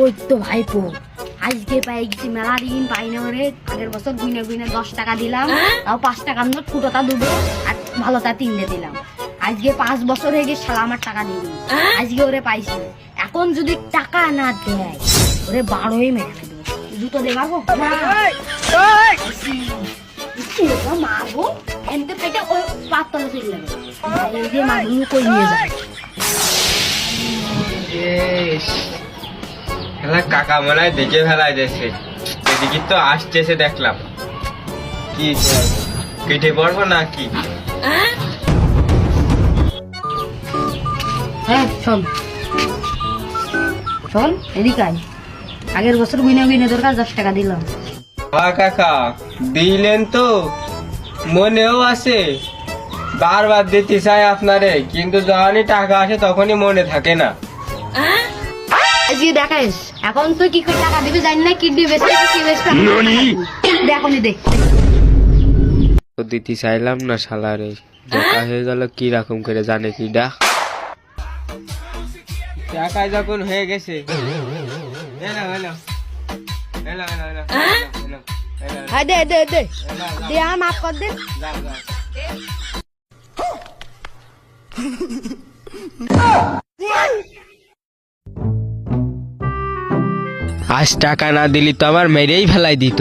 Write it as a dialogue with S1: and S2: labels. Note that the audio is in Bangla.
S1: ওই তো ভাইপো আজকে পাই গেছি মেলা দিন পাই না ওরে। আগের বছর গুইনে গুইনে 10 টাকা দিলাম, তাও 5 টাকার নোট ফুটোটা দুটো আর ভালোটা 3 দিলাম। আজকে 5 বছর হয়ে গেছে শালা আমার টাকা দিইনি, আজকে ওরে পাইছি। এখন যদি টাকা না দেয় ওরে 12ই মেরে দেবো। দুটো দেবাবো মারবো এমনি পেটে ওই পাতলা ফেলে দেবে। এই যে মাগুলো কই নিয়ে যায়
S2: কাকা মনে হয় দেখে ফেলাই দিয়েছে, এদিকে তো আসতেছে দেখলাম। কি কেটে পড়বো নাকি?
S1: হ্যাঁ শোন শোন এদিকে আয়। আগের বছর গুইনে গুইনে তোর কাছে 10 টাকা দিলাম।
S2: কাকা দিলেন তো, মনেও আছে, বারবার দিতে চাই আপনারে, কিন্তু যখনই টাকা আসে তখনই মনে থাকে না।
S1: আজকে দেখাইস এখন তুই কি করে টাকা দিবি জানি না, কি দিবি কি বেচবে দেখনি দেখ।
S2: তো দিতে চাইলাম না শালারে, দেখা হয়ে গেল কি রকম করে জানে কি ডা। টাকা যখন হয়ে গেছে
S1: দে দে দে দে আর মাফ কর দে।
S2: আজ টাকা না দিলি তো আমার মেরেই ফেলাই দিত।